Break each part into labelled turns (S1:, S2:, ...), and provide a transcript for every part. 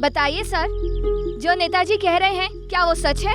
S1: बताइए सर, जो नेताजी कह रहे हैं क्या वो सच है?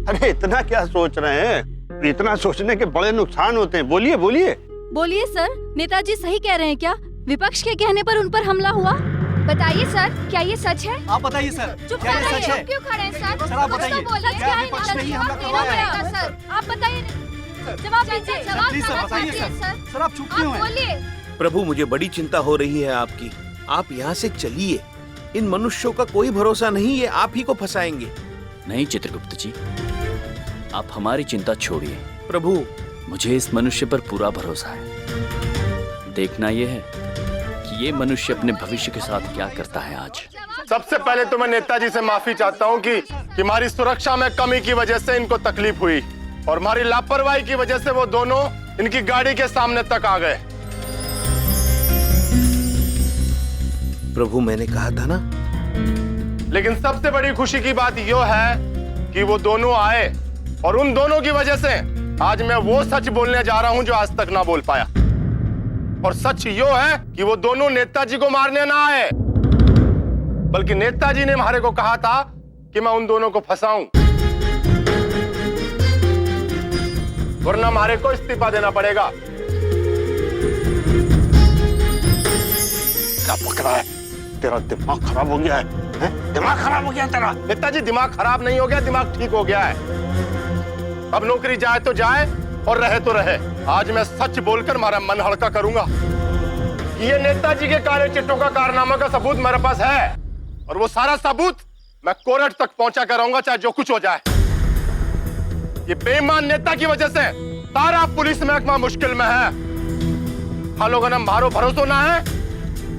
S2: अरे इतना क्या सोच रहे हैं, इतना सोचने के बड़े नुकसान होते हैं। बोलिए बोलिए।
S3: बोलिए सर, नेताजी सही कह रहे हैं क्या? विपक्ष के कहने पर उन पर हमला हुआ।
S1: बताइए सर, क्या ये सच है?
S4: आप बताइए सर,
S1: चुप
S4: क्या ये
S1: कराइए,
S4: सच है?
S1: आप क्यों खड़े हैं सर?
S4: सर, आप बताइए, क्या विपक्ष ने ही हमला करवाया है?
S1: सर,
S3: आप बताइए, जवाब दीजिए।
S1: जवाब
S4: प्लीज सर, बताइए
S1: दीजिए
S4: सर। सर, आप चुप क्यों
S1: आप
S4: हैं?
S1: बोलिए।
S5: प्रभु, मुझे बड़ी चिंता हो रही है आपकी। आप यहाँ से चलिए। इन मनुष्यों का कोई भरोसा नहीं, ये आप ही को फंसाएंगे।
S6: नहीं चित्रगुप्त जी, आप हमारी चिंता छोड़िए।
S5: प्रभु,
S6: मुझे इस मनुष्य पर पूरा भरोसा है। देखना यह है कि ये मनुष्य अपने भविष्य के साथ क्या करता है आज।
S7: सबसे पहले तो मैं नेताजी से माफी चाहता हूं कि हमारी सुरक्षा में कमी की वजह से इनको तकलीफ हुई और हमारी लापरवाही की वजह से वो दोनों इनकी गाड़ी के सामने तक आ गए।
S5: प्रभु, मैंने कहा था ना।
S7: लेकिन सबसे बड़ी खुशी की बात यह है कि वो दोनों आए और उन दोनों की वजह से आज मैं वो सच बोलने जा रहा हूं जो आज तक ना बोल पाया। और सच यो है कि वो दोनों नेताजी को मारने ना आए, बल्कि नेताजी ने हमारे को कहा था कि मैं उन दोनों को फंसाऊं, वरना हमारे को इस्तीफा देना पड़ेगा।
S2: क्या पकड़ा है? तेरा दिमाग खराब हो गया है, हैं? दिमाग खराब हो गया तेरा?
S7: नेताजी, दिमाग खराब नहीं हो गया, दिमाग ठीक हो गया है। अब नौकरी जाए तो जाए और रहे तो रहे। आज मैं सच बोलकर हमारा मन हल्का करूंगा। ये नेताजी के काले चिट्ठों का कारनामा का सबूत मेरे पास है और वो सारा सबूत मैं कोर्ट तक पहुंचा कर रहूंगा, चाहे जो कुछ हो जाए। ये बेईमान नेता की वजह से सारा पुलिस महकमा मुश्किल में है। हाँ लोगों ने मारो भरोसा ना है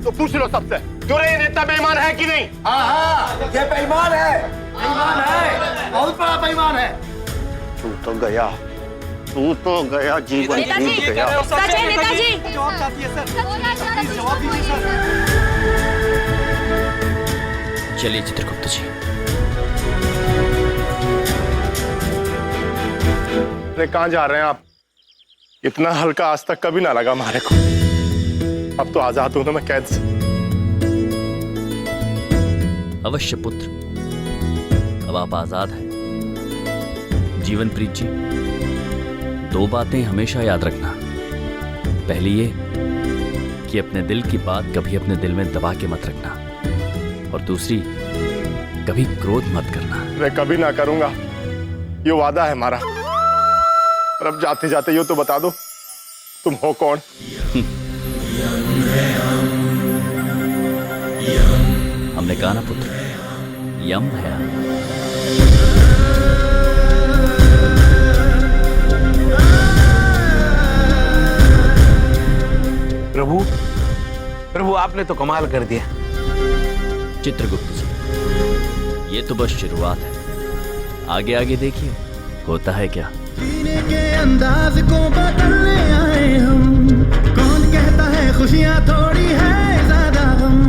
S7: तो पूछ लो सबसे, क्यों ये नेता बेईमान है कि नहीं?
S4: हाँ, ये बेईमान है, बेईमान है, बहुत बड़ा बेईमान है।
S2: तू तो गया, तू तो गया, जीवन बीत गया।
S3: सच है नेताजी।
S4: जवाब चाहती है सर, प्लीज जवाब दीजिए सर।
S6: चलिए चित्रगुप्त जी।
S7: अरे कहां जा रहे हैं आप? इतना हल्का आज तक कभी ना लगा हमारे को। अब तो आजाद हूं ना मैं कैद से।
S6: अवश्य पुत्र, अब आप आजाद हैं। जीवन प्रीत जी, दो बातें हमेशा याद रखना। पहली ये कि अपने दिल की बात कभी अपने दिल में दबा के मत रखना, और दूसरी, कभी क्रोध मत करना।
S7: मैं कभी ना करूंगा, ये वादा है हमारा। और अब जाते जाते यो तो बता दो, तुम हो कौन?
S6: हमने कहा ना पुत्र, यम है हम।
S5: प्रभु, प्रभु, आपने तो कमाल कर दिया।
S6: चित्रगुप्त जी, ये तो बस शुरुआत है। आगे आगे देखिए होता है क्या।
S8: जीने के अंदाज को बदलने आए हम, कौन कहता है खुशियां थोड़ी है ज्यादा हम।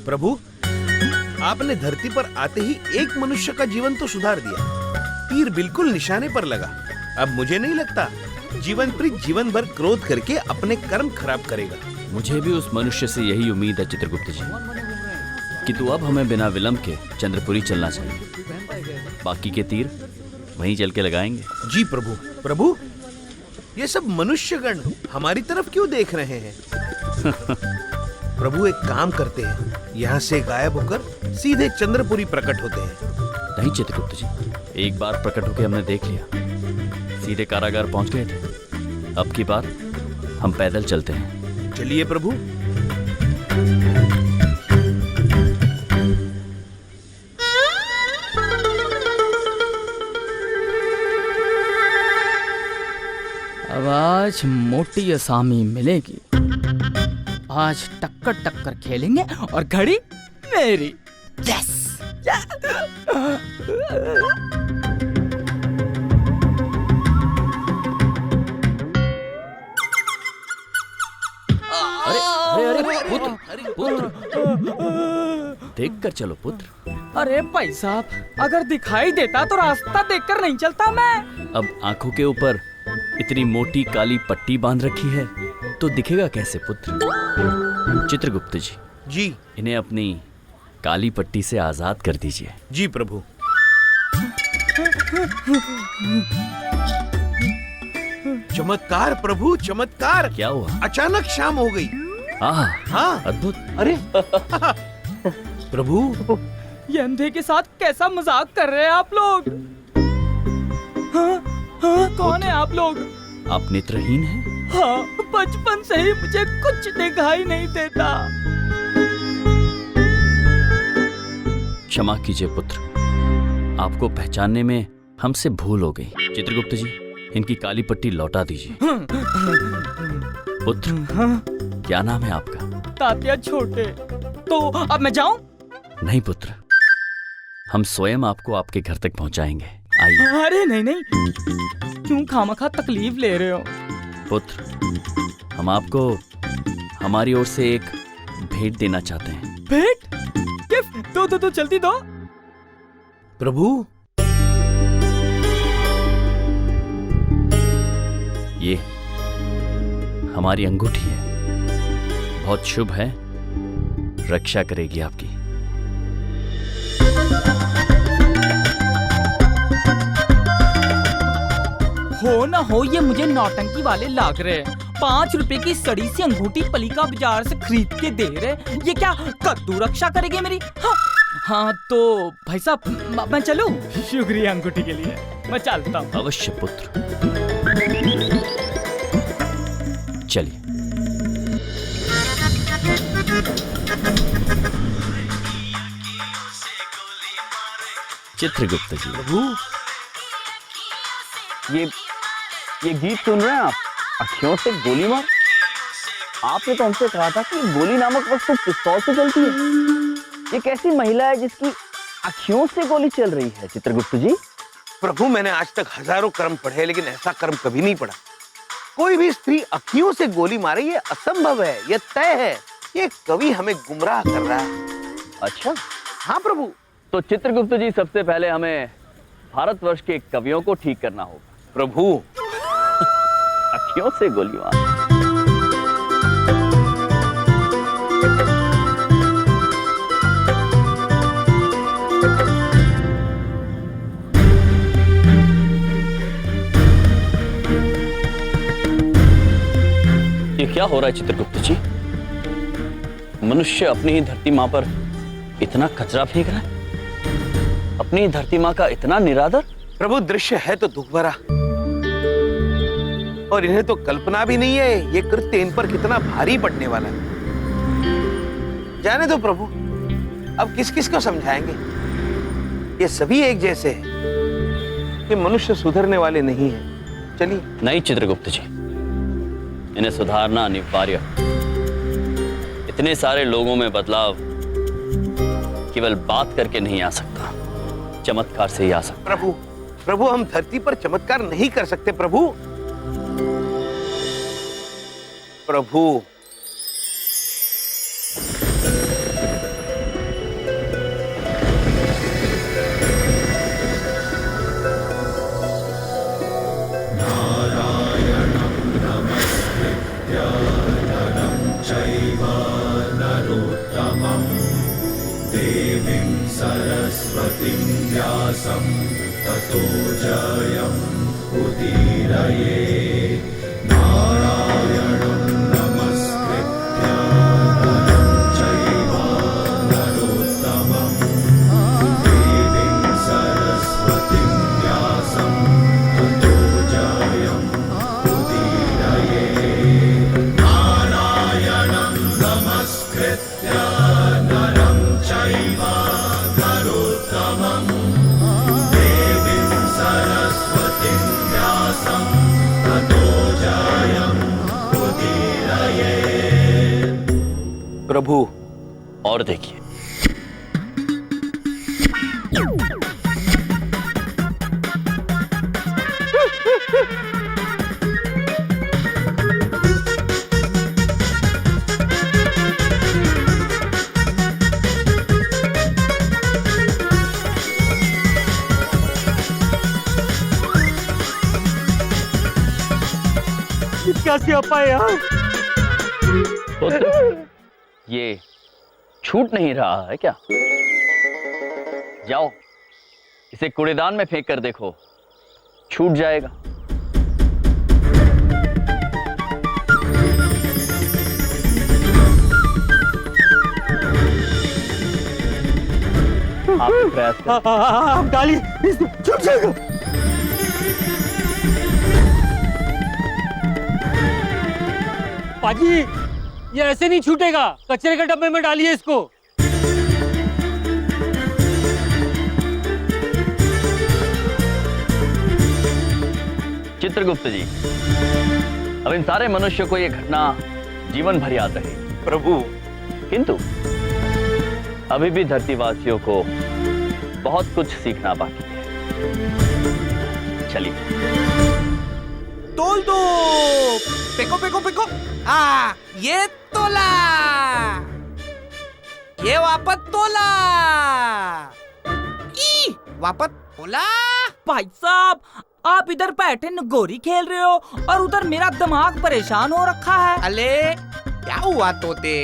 S5: प्रभु, आपने धरती पर आते ही एक मनुष्य का जीवन तो सुधार दिया। तीर बिल्कुल निशाने पर लगा। अब मुझे नहीं लगता जीवन प्रीत जीवन भर क्रोध करके अपने कर्म खराब करेगा।
S6: मुझे भी उस मनुष्य से यही उम्मीद है चित्रगुप्त जी, कि तू अब हमें बिना विलंब के चंद्रपुरी चलना चाहिए। बाकी के तीर वहीं चल के लगाएंगे।
S5: जी प्रभु। प्रभु, ये सब मनुष्यगण हमारी तरफ क्यों देख रहे हैं? प्रभु, एक काम करते हैं, यहाँ से गायब होकर सीधे चंद्रपुरी प्रकट होते हैं।
S6: नहीं चित्रगुप्त जी, एक बार प्रकट होकर हमने देख लिया, सीधे कारागार पहुंच गए थे। अब की बार हम पैदल चलते हैं।
S5: चलिए प्रभु।
S9: अब आज मोटी असामी मिलेगी। आज टक्कर टक्कर खेलेंगे और घड़ी मेरी। यस।
S6: अरे अरे अरे पुत्र, पुत्र। देख कर चलो पुत्र।
S9: अरे भाई साहब, अगर दिखाई देता तो रास्ता देखकर नहीं चलता मैं।
S6: अब आंखों के ऊपर इतनी मोटी काली पट्टी बांध रखी है तो दिखेगा कैसे पुत्र? चित्रगुप्त जी,
S5: जी
S6: इन्हें अपनी काली पट्टी से आजाद कर दीजिए।
S5: जी प्रभु। चमत्कार प्रभु, चमत्कार।
S6: क्या हुआ?
S5: अचानक शाम हो गई।
S6: हाँ
S5: हाँ
S6: अद्भुत।
S5: अरे प्रभु,
S9: ये अंधे के साथ कैसा मजाक कर रहे हैं आप लोग? हाँ, हाँ, कौन है आप लोग?
S6: आप नेत्रहीन हैं?
S9: हाँ, बचपन से ही मुझे कुछ दिखाई नहीं देता।
S6: क्षमा कीजिए पुत्र, आपको पहचानने में हमसे भूल हो गई। चित्रगुप्त जी, इनकी काली पट्टी लौटा दीजिए। पुत्र, क्या नाम है आपका?
S9: तात्या छोटे। तो अब मैं जाऊं?
S6: नहीं पुत्र, हम स्वयं आपको आपके घर तक पहुंचाएंगे। आइए।
S9: अरे नहीं नहीं, क्यों खामखा तकलीफ ले रहे हो?
S6: पुत्र, हम आपको हमारी ओर से एक भेंट देना चाहते हैं।
S9: भेंट? गिफ्ट? दो जल्दी दो।
S5: प्रभु,
S6: ये हमारी अंगूठी है, बहुत शुभ है, रक्षा करेगी आपकी।
S9: हो ना हो, ये मुझे नौटंकी वाले लाग रहे हैं। 5 रुपए की सड़ी सी अंगूठी पलिका बाजार से खरीद के दे रहे। ये क्या कद्दू रक्षा करेगी मेरी? हाँ, हाँ तो भाई साहब, मैं चलूं? शुक्रिया अंगूठी के लिए, मैं चलता हूँ।
S6: अवश्य पुत्र, चलिए। चित्रगुप्त जी,
S5: प्रभु,
S10: ये गीत सुन रहे हैं आप? अखियों से गोली मार। आपने तो हमसे कहा था कि गोली नामक वस्तु पिस्तौल से चलती है। ये कैसी महिला है जिसकी अखियों से गोली चल रही है चित्रगुप्त जी?
S5: प्रभु, मैंने आज तक हजारों कर्म पढ़े लेकिन ऐसा कर्म कभी नहीं पढ़ा। कोई भी स्त्री अखियों से गोली मारे, ये असंभव है, ये तय है। ये कवि हमें गुमराह कर रहा है।
S10: अच्छा,
S5: हाँ प्रभु।
S10: तो चित्रगुप्त जी, सबसे पहले हमें भारतवर्ष के कवियों को ठीक करना होगा।
S5: प्रभु,
S10: अखियों से गोली मार।
S6: ये क्या हो रहा है चित्रगुप्त जी? मनुष्य अपनी ही धरती माँ पर इतना कचरा फेंक रहा है, अपनी धरती माँ का इतना निरादर।
S5: प्रभु, दृश्य है तो दुख भरा, और इन्हें तो कल्पना भी नहीं है ये कृत्य इन पर कितना भारी पड़ने वाला है। जाने दो प्रभु, अब किस किस को समझाएंगे? ये सभी एक जैसे हैं। ये मनुष्य सुधरने वाले नहीं हैं। चलिए।
S6: नहीं चित्रगुप्त जी, इन्हें सुधारना अनिवार्य। इतने सारे लोगों में बदलाव केवल बात करके नहीं आ सकता, चमत्कार से ही आ सकता।
S5: प्रभु, हम धरती पर चमत्कार नहीं कर सकते प्रभु।
S6: प्रभु, और देखिए।
S10: कैसे आ पाए यार?
S6: पुत्र, ये छूट नहीं रहा है क्या? जाओ, इसे कूड़ेदान में फेंक कर देखो, छूट जाएगा। आप प्रयास करें।
S10: आप डालिए, छूट जाएगा।
S11: पाजी, ये ऐसे नहीं छूटेगा, कचरे के डब्बे में डालिए इसको।
S6: चित्रगुप्त जी, अब इन सारे मनुष्यों को ये घटना जीवन भर याद रहेगी।
S2: प्रभु,
S6: किंतु अभी भी धरतीवासियों को बहुत कुछ सीखना बाकी है। चलिए।
S5: तोल दो। Phaco phaco phaco. ये तोला, ये वापस तोला, वापस तोला।
S9: भाई साहब, आप इधर बैठे नगोरी खेल रहे हो और उधर मेरा दिमाग परेशान हो रखा है।
S5: अले क्या हुआ तोते?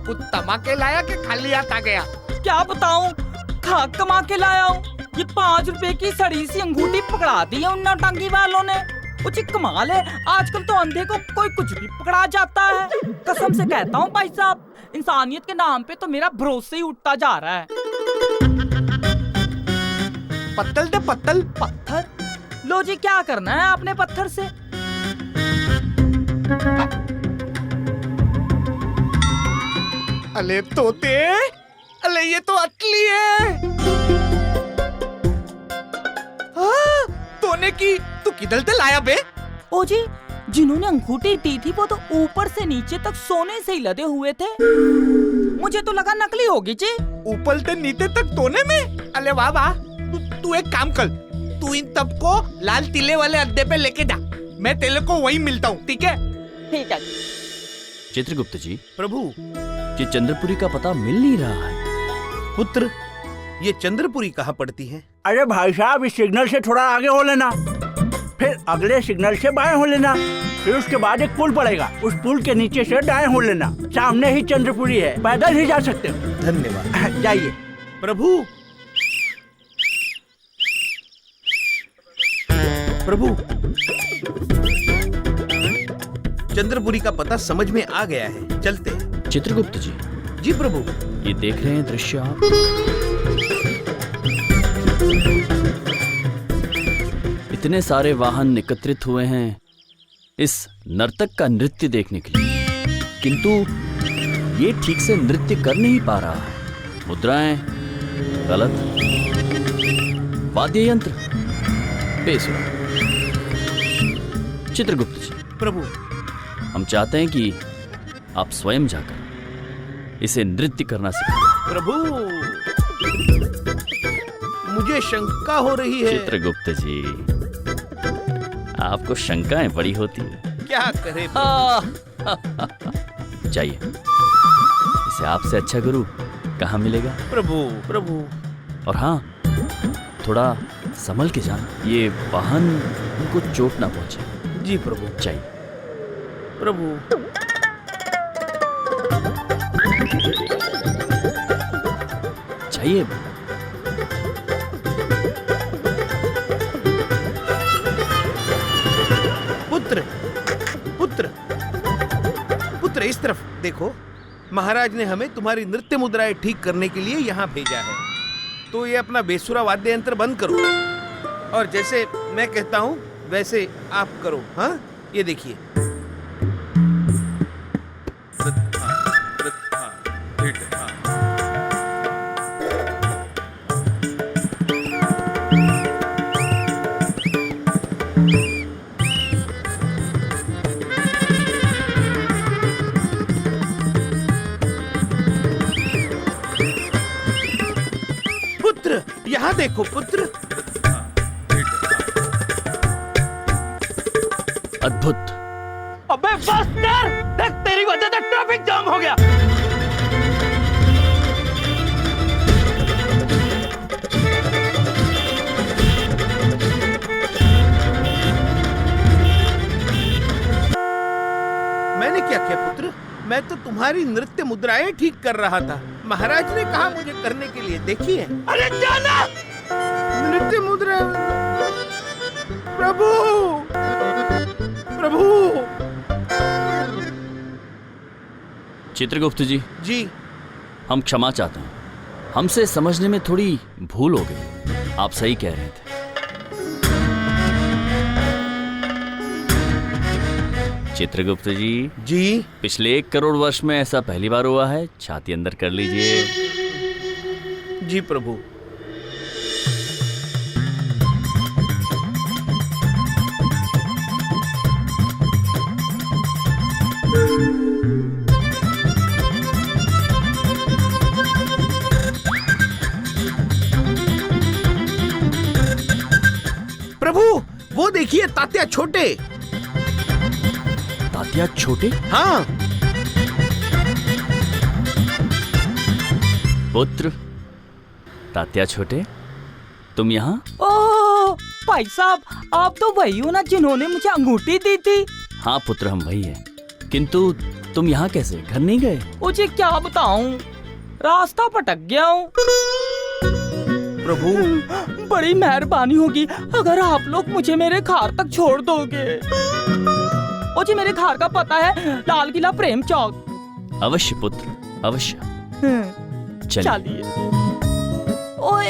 S5: कुछ तमाके लाया कि खाली हाथ आ गया?
S9: क्या बताऊं, खाक कमा के लाया हूँ। ये 5 रुपए की सड़ी सी अंगूठी पकड़ा दी है उन नौटंकी वालों ने। कुछ कमाल है, आजकल तो अंधे को कोई कुछ भी पकड़ा जाता है। कसम से कहता हूँ भाई साहब, इंसानियत के नाम पे तो मेरा भरोसा ही उठता जा रहा है।
S5: पत्तल दे पत्तल।
S9: पत्थर? लो जी, क्या करना है आपने पत्थर से?
S5: अले तोते, अले ये तो अटली है। तोने की तू किधर से लाया बे?
S9: ओ जी, जिन्होंने अंगूठी दी थी वो तो ऊपर से नीचे तक सोने से ही लदे हुए थे। मुझे तो लगा नकली होगी जी।
S5: ऊपर से नीचे तक तोने में? अले वाह वाह। तू एक काम कर, तू इन सबको लाल टीले वाले अड्डे पे लेके जा, मैं तेरे को वहीं मिलता हूँ, ठीक है?
S9: ठीक है।
S6: चित्रगुप्त जी,
S5: प्रभु,
S6: ये चंद्रपुरी का पता मिल नहीं रहा है।
S5: पुत्र, ये चंद्रपुरी कहाँ पड़ती है?
S10: अरे भाई साहब, इस सिग्नल से थोड़ा आगे हो लेना, फिर अगले सिग्नल से बाएं हो लेना, फिर उसके बाद एक पुल पड़ेगा, उस पुल के नीचे से दाएं हो लेना। सामने ही चंद्रपुरी है, पैदल ही जा सकते हो।
S5: धन्यवाद।
S10: जाइए।
S5: प्रभु, प्रभु, चंद्रपुरी का पता समझ में आ गया है, चलते हैं।
S6: चित्रगुप्त जी।
S5: जी प्रभु।
S6: ये देख रहे हैं दृश्य आप? इतने सारे वाहन एकत्रित हुए हैं इस नर्तक का नृत्य देखने के लिए, किंतु ये ठीक से नृत्य कर नहीं पा रहा है। मुद्राएं गलत, वाद्य यंत्र बेसुरा। चित्रगुप्त जी,
S5: प्रभु,
S6: हम चाहते हैं कि आप स्वयं जाकर इसे नृत्य करना सिखाएं।
S5: प्रभु, मुझे शंका हो रही है।
S6: चित्रगुप्त जी, आपको शंकाएं बड़ी होती है।
S5: क्या करे?
S6: जाइए, इसे आपसे अच्छा गुरु कहाँ मिलेगा?
S5: प्रभु, प्रभु।
S6: और हाँ, थोड़ा संभल के जाना, ये वाहन उनको चोट ना पहुंचे।
S5: जी प्रभु।
S6: जाइए।
S5: प्रभु,
S6: जाइए।
S5: पुत्र, पुत्र, पुत्र, इस तरफ देखो। महाराज ने हमें तुम्हारी नृत्य मुद्राएं ठीक करने के लिए यहाँ भेजा है, तो ये अपना बेसुरा वाद्य यंत्र बंद करो और जैसे मैं कहता हूँ वैसे आप करो। हाँ, ये देखिए। पुत्र, यहाँ देखो पुत्र।
S6: अद्भुत।
S10: अबे बस यार, देख तेरी वजह से ट्रैफिक जाम हो गया।
S5: मैं तो तुम्हारी नृत्य मुद्राएं ठीक कर रहा था। महाराज ने कहा मुझे करने के लिए। देखिए।
S2: अरे जाना।
S5: नृत्य मुद्रा। प्रभु, प्रभु।
S6: चित्रगुप्त जी,
S5: जी।
S6: हम क्षमा चाहते हैं, हमसे समझने में थोड़ी भूल हो गई। आप सही कह रहे थे। चित्रगुप्त जी,
S5: जी।
S6: पिछले 1 करोड़ वर्ष में ऐसा पहली बार हुआ है। छाती अंदर कर लीजिए।
S5: जी प्रभु। प्रभु, वो देखिए तात्या छोटे।
S6: तात्या छोटे?
S5: हाँ।
S6: पुत्र, तात्या छोटे, तुम यहाँ?
S9: ओह भाई साहब, आप तो वही हो ना जिन्होंने मुझे अंगूठी दी थी।
S6: हाँ पुत्र, हम वही हैं। किंतु तुम यहाँ कैसे? घर नहीं गए?
S9: मुझे क्या बताऊं, रास्ता भटक गया हूँ।
S5: प्रभु,
S9: बड़ी मेहरबानी होगी अगर आप लोग मुझे मेरे घर तक छोड़ दोगे। ओ जी, मेरे घर का पता है लाल किला प्रेम चौक।
S6: अवश्य पुत्र, अवश्य।
S9: चलिए। ओए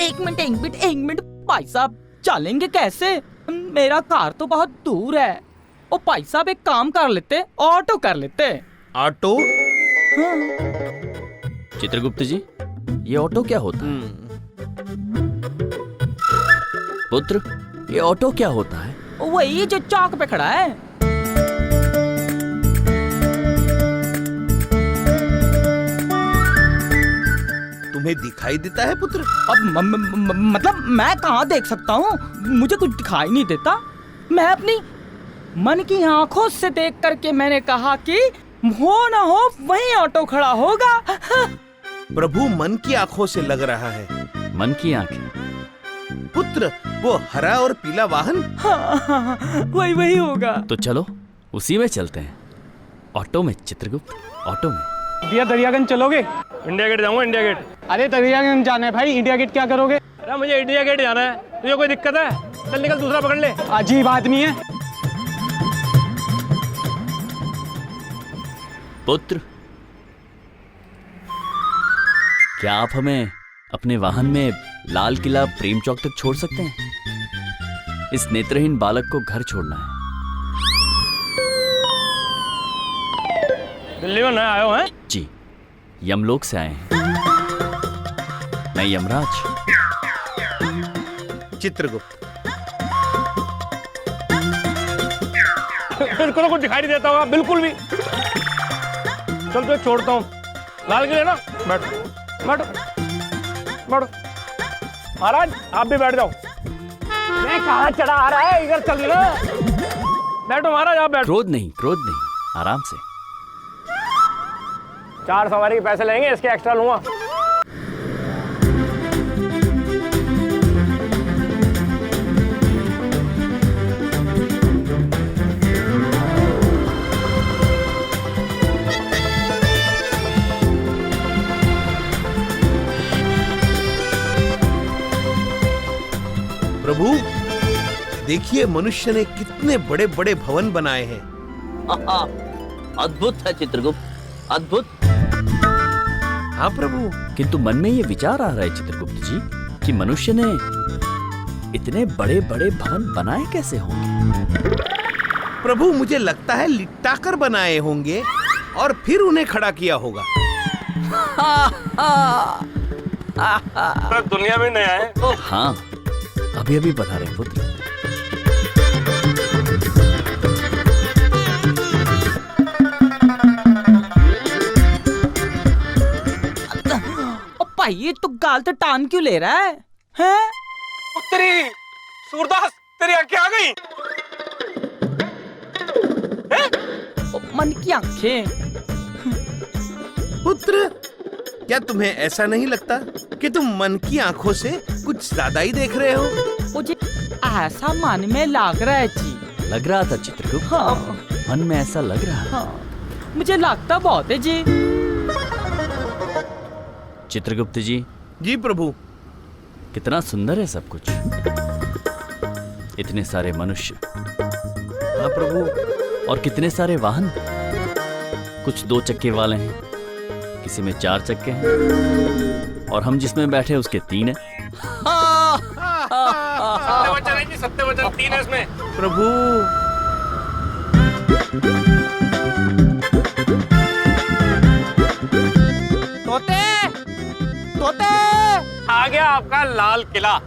S9: एक मिनट भाई साहब, चलेंगे कैसे? मेरा घर तो बहुत दूर है। ओ भाई साहब, एक काम कर लेते, ऑटो कर लेते।
S5: ऑटो?
S6: चित्रगुप्त जी, ये ऑटो क्या होता है? पुत्र, ये ऑटो क्या होता है?
S9: वही जो चौक पे खड़ा है।
S5: तुम्हें दिखाई देता है पुत्र?
S9: अब मतलब मैं कहाँ देख सकता हूँ? मुझे कुछ दिखाई नहीं देता। मैं अपनी मन की आंखों से देख करके मैंने कहा कि हो ना हो वहीं ऑटो खड़ा होगा।
S5: प्रभु, मन की आंखों से लग रहा है।
S6: मन की आंखें?
S5: पुत्र, वो हरा और पीला वाहन?
S9: हाँ, वही होगा।
S6: तो चलो उसी में चलते हैं। ऑटो में चित्रगुप्त, ऑटो में।
S11: भैया दरियागंज चलोगे? इंडिया गेट जाऊंगा, इंडिया गेट। अरे दरियागंज जाना है भाई, इंडिया गेट क्या करोगे? अरे मुझे इंडिया गेट जाना है। तुझे कोई दिक्कत है? चल निकल, दूसरा पकड़ ले। अजीब आदमी है।
S6: पुत्र, क्या आप हमें अपने वाहन में लाल किला प्रेम चौक तक छोड़ सकते हैं? इस नेत्रहीन बालक को घर छोड़ना है।
S11: दिल्ली में नया आए हो हैं?
S6: जी, यमलोक से आए हैं। मैं यमराज।
S5: चित्रगुप्त।
S11: बिल्कुल कुछ दिखाई नहीं देता होगा, बिल्कुल भी। चल तो छोड़ता हूँ। लाल किले ना, बैठो बैठो बैठो। महाराज आप भी बैठ जाओ। मैं कहाँ चढ़ा आ रहा है, इधर चल ना। बैठो महाराज, आप बैठो।
S6: क्रोध नहीं, क्रोध नहीं, आराम से।
S11: 4 सवारी के पैसे लेंगे, इसके एक्स्ट्रा लूंगा।
S5: प्रभु, देखिए मनुष्य ने कितने बड़े बड़े भवन बनाए हैं।
S10: अद्भुत है चित्रगुप्त, अद्भुत।
S5: हाँ प्रभु।
S6: किंतु मन में ये विचार आ रहा है चित्रगुप्त जी कि मनुष्य ने इतने बड़े बड़े भवन बनाए कैसे होंगे?
S5: प्रभु, मुझे लगता है लिट्टाकर बनाए होंगे और फिर उन्हें खड़ा किया होगा।
S11: दुनिया में नया है।
S6: हाँ, अभी अभी बता रहे पुत्र।
S9: भाई तो गाल तो टान क्यों ले रहा है? हैं?
S11: तेरी सूरदास, तेरी आंखें आ गई।
S9: मन की आंखें।
S5: पुत्र, क्या तुम्हें ऐसा नहीं लगता कि तुम मन की आंखों से कुछ ज्यादा ही देख रहे हो?
S9: मुझे ऐसा मन में लग रहा है जी।
S6: लग रहा था चित्रगुप्त?
S9: हाँ।
S6: मन में ऐसा लग रहा है।
S9: हाँ। मुझे लगता बहुत है जी।
S6: चित्रगुप्त जी,
S5: जी प्रभु।
S6: कितना सुंदर है सब कुछ। इतने सारे मनुष्य।
S5: हाँ प्रभु।
S6: और कितने सारे वाहन। कुछ 2 चक्के वाले हैं, किसी में 4 चक्के हैं, और हम जिसमें बैठे उसके 3 हैं।
S11: सत्यवचन है जी, सत्यवचन 3 है इसमें।
S5: प्रभु।
S11: तोते, तोते, आ गया आपका लाल किला।